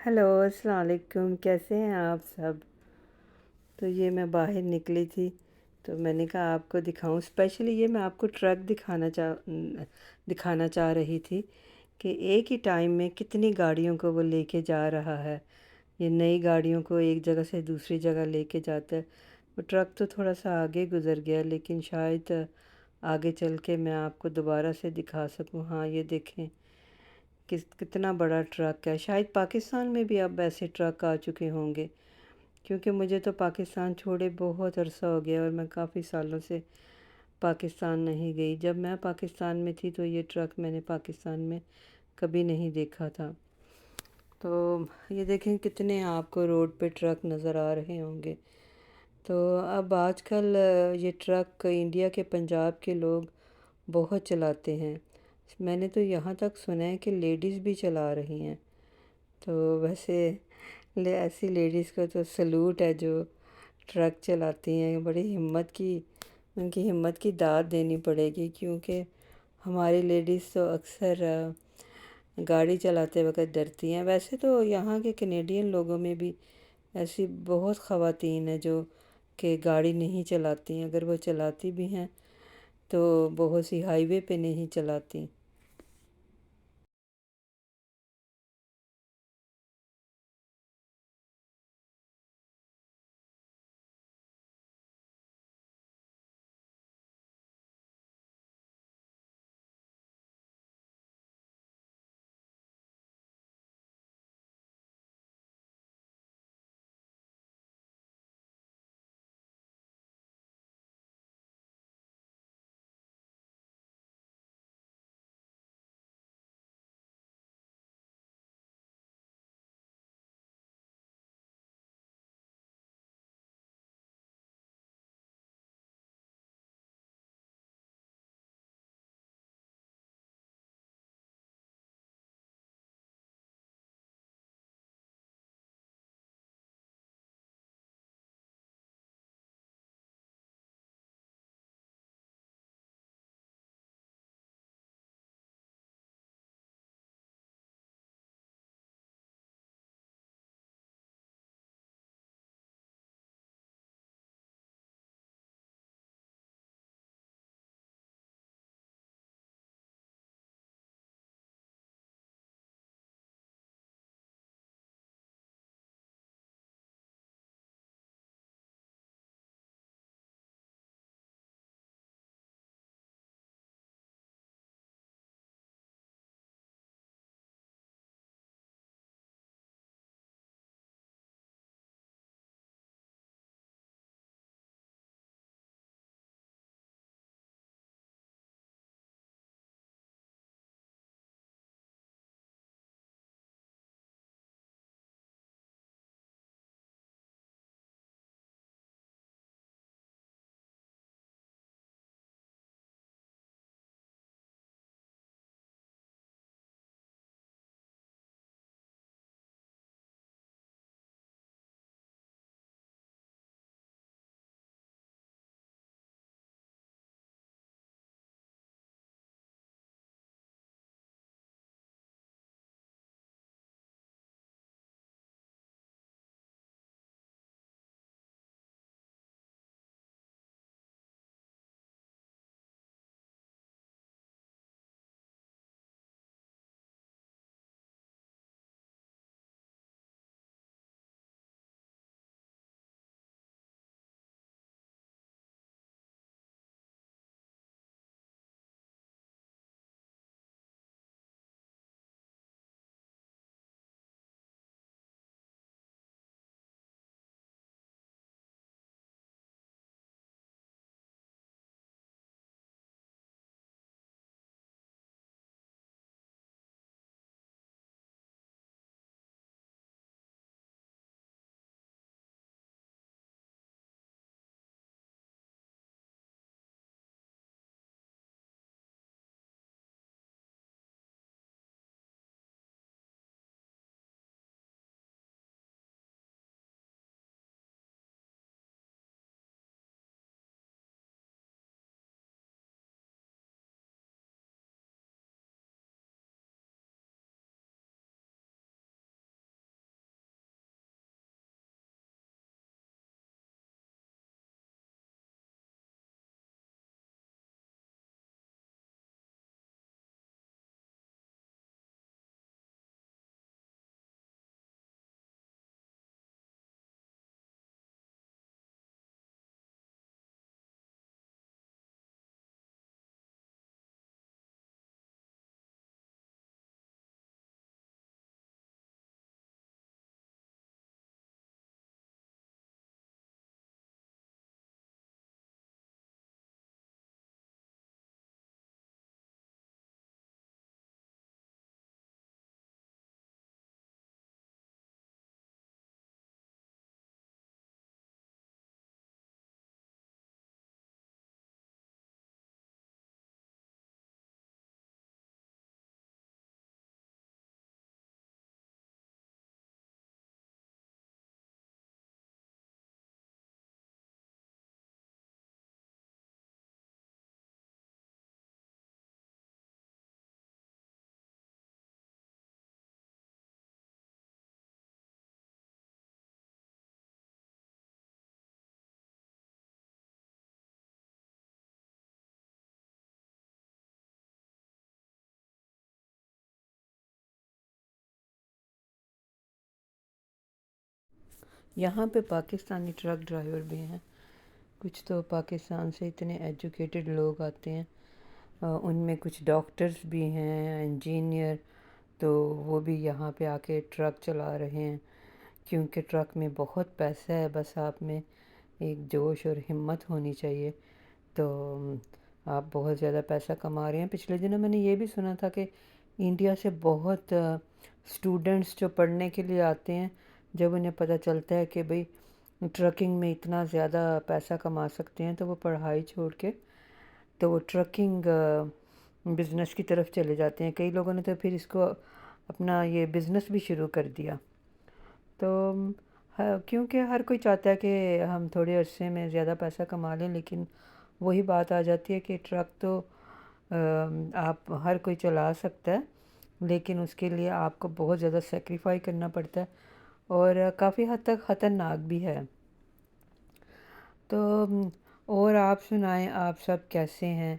Hello السلام علیکم، کیسے ہیں آپ سب؟ تو یہ میں باہر نکلی تھی تو میں نے کہا آپ کو دکھاؤں، اسپیشلی یہ میں آپ کو ٹرک دکھانا چاہ رہی تھی کہ ایک ہی ٹائم میں کتنی گاڑیوں کو وہ لے کے جا رہا ہے۔ یہ نئی گاڑیوں کو ایک جگہ سے دوسری جگہ لے کے جاتا ہے۔ وہ ٹرک تو تھوڑا سا آگے گزر گیا، لیکن شاید آگے چل کے میں آپ کو دوبارہ سے دکھا سکوں۔ ہاں یہ دیکھیں کتنا بڑا ٹرک ہے۔ شاید پاکستان میں بھی اب ایسے ٹرک آ چکے ہوں گے، کیونکہ مجھے تو پاکستان چھوڑے بہت عرصہ ہو گیا اور میں کافی سالوں سے پاکستان نہیں گئی۔ جب میں پاکستان میں تھی تو یہ ٹرک میں نے پاکستان میں کبھی نہیں دیکھا تھا۔ تو یہ دیکھیں کتنے آپ کو روڈ پہ ٹرک نظر آ رہے ہوں گے۔ تو اب آج کل یہ ٹرک انڈیا کے پنجاب کے لوگ بہت چلاتے ہیں۔ میں نے تو یہاں تک سنا ہے کہ لیڈیز بھی چلا رہی ہیں۔ تو ویسے ایسی لیڈیز کو تو سلوٹ ہے جو ٹرک چلاتی ہیں۔ بڑی ان کی ہمت کی داد دینی پڑے گی، کیونکہ ہماری لیڈیز تو اکثر گاڑی چلاتے وقت ڈرتی ہیں۔ ویسے تو یہاں کے کینیڈین لوگوں میں بھی ایسی بہت خواتین ہیں جو کہ گاڑی نہیں چلاتی ہیں، اگر وہ چلاتی بھی ہیں تو بہت سی ہائی وے پہ نہیں چلاتی۔ یہاں پہ پاکستانی ٹرک ڈرائیور بھی ہیں، کچھ تو پاکستان سے اتنے ایجوکیٹڈ لوگ آتے ہیں، ان میں کچھ ڈاکٹرز بھی ہیں، انجینئر، تو وہ بھی یہاں پہ آ کے ٹرک چلا رہے ہیں، کیونکہ ٹرک میں بہت پیسہ ہے، بس آپ میں ایک جوش اور ہمت ہونی چاہیے، تو آپ بہت زیادہ پیسہ کما رہے ہیں۔ پچھلے دنوں میں نے یہ بھی سنا تھا کہ انڈیا سے بہت اسٹوڈنٹس جو پڑھنے کے لیے آتے ہیں، جب انہیں پتہ چلتا ہے کہ بھئی ٹرکنگ میں اتنا زیادہ پیسہ کما سکتے ہیں، تو وہ پڑھائی چھوڑ کے تو وہ ٹرکنگ بزنس کی طرف چلے جاتے ہیں۔ کئی لوگوں نے تو پھر اس کو اپنا یہ بزنس بھی شروع کر دیا، تو کیونکہ ہر کوئی چاہتا ہے کہ ہم تھوڑے عرصے میں زیادہ پیسہ کما لیں، لیکن وہی بات آ جاتی ہے کہ ٹرک تو آپ ہر کوئی چلا سکتا ہے، لیکن اس کے لیے آپ کو بہت زیادہ سیکریفائی کرنا پڑتا ہے، اور کافی حد تک خطرناک بھی ہے۔ تو اور آپ سنائیں، آپ سب کیسے ہیں؟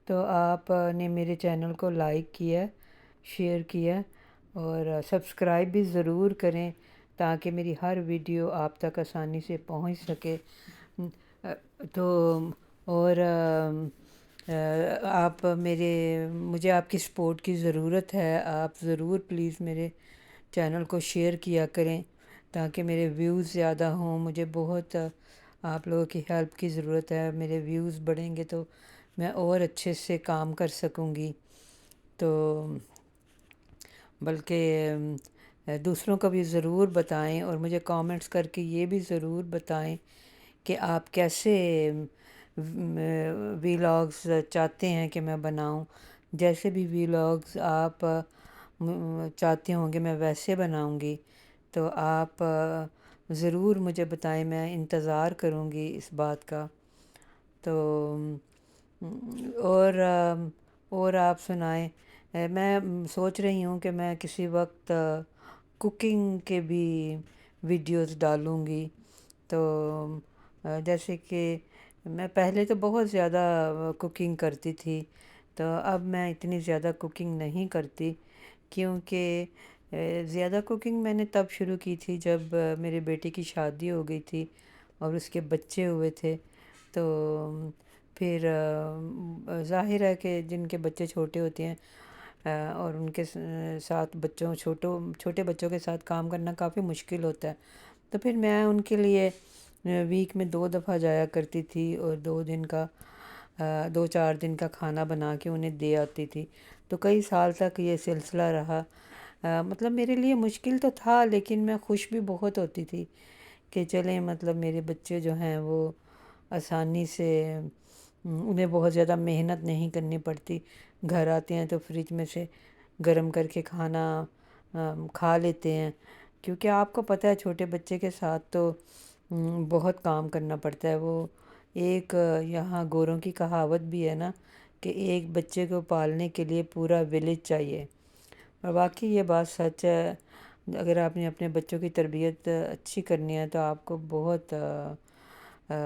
تو آپ نے میرے چینل کو لائک کیا، شیئر کیا، اور سبسکرائب بھی ضرور کریں تاکہ میری ہر ویڈیو آپ تک آسانی سے پہنچ سکے۔ تو اور آپ مجھے آپ کی سپورٹ کی ضرورت ہے، آپ ضرور پلیز میرے چینل کو شیئر کیا کریں تاکہ میرے ویوز زیادہ ہوں۔ مجھے بہت آپ لوگوں کی ہیلپ کی ضرورت ہے، میرے ویوز بڑھیں گے تو میں اور اچھے سے کام کر سکوں گی، تو بلکہ دوسروں کو بھی ضرور بتائیں، اور مجھے کامنٹس کر کے یہ بھی ضرور بتائیں کہ آپ کیسے ویلاگز چاہتے ہیں کہ میں بناؤں۔ جیسے بھی ویلاگز آپ چاہتے ہوں گے میں ویسے بناؤں گی، تو آپ ضرور مجھے بتائیں، میں انتظار کروں گی اس بات کا۔ تو اور اور آپ سنائیں، میں سوچ رہی ہوں کہ میں کسی وقت کوکنگ کے بھی ویڈیوز ڈالوں گی، تو جیسے کہ میں پہلے تو بہت زیادہ کوکنگ کرتی تھی، تو اب میں اتنی زیادہ کوکنگ نہیں کرتی، کیونکہ زیادہ کوکنگ میں نے تب شروع کی تھی جب میرے بیٹے کی شادی ہو گئی تھی اور اس کے بچے ہوئے تھے، تو پھر ظاہر ہے کہ جن کے بچے چھوٹے ہوتے ہیں اور ان کے ساتھ چھوٹے بچوں کے ساتھ کام کرنا کافی مشکل ہوتا ہے، تو پھر میں ان کے لیے ویک میں 2 دفعہ جایا کرتی تھی، اور 2-4 دن کا کھانا بنا کے انہیں دے آتی تھی، تو کئی سال تک یہ سلسلہ رہا۔ مطلب میرے لیے مشکل تو تھا، لیکن میں خوش بھی بہت ہوتی تھی کہ چلیں، مطلب میرے بچے جو ہیں وہ آسانی سے، انہیں بہت زیادہ محنت نہیں کرنی پڑتی، گھر آتے ہیں تو فریج میں سے گرم کر کے کھانا کھا لیتے ہیں، کیونکہ آپ کو پتہ ہے چھوٹے بچے کے ساتھ تو بہت کام کرنا پڑتا ہے۔ وہ ایک یہاں گوروں کی کہاوت بھی ہے نا کہ ایک بچے کو پالنے کے لیے پورا ولیج چاہیے، اور واقعی یہ بات سچ ہے۔ اگر آپ نے اپنے بچوں کی تربیت اچھی کرنی ہے تو آپ کو بہت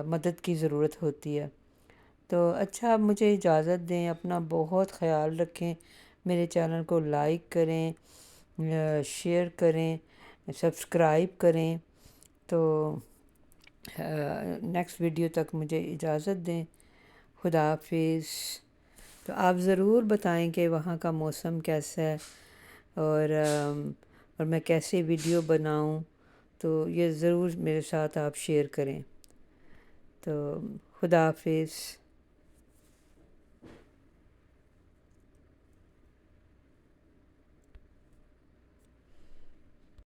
مدد کی ضرورت ہوتی ہے۔ تو اچھا، اب مجھے اجازت دیں، اپنا بہت خیال رکھیں، میرے چینل کو لائک کریں، شیئر کریں، سبسکرائب کریں، تو نیکسٹ ویڈیو تک مجھے اجازت دیں۔ خدا حافظ۔ تو آپ ضرور بتائیں کہ وہاں کا موسم کیسا ہے، اور میں کیسے ویڈیو بناؤں، تو یہ ضرور میرے ساتھ آپ شیئر کریں۔ تو خدا حافظ۔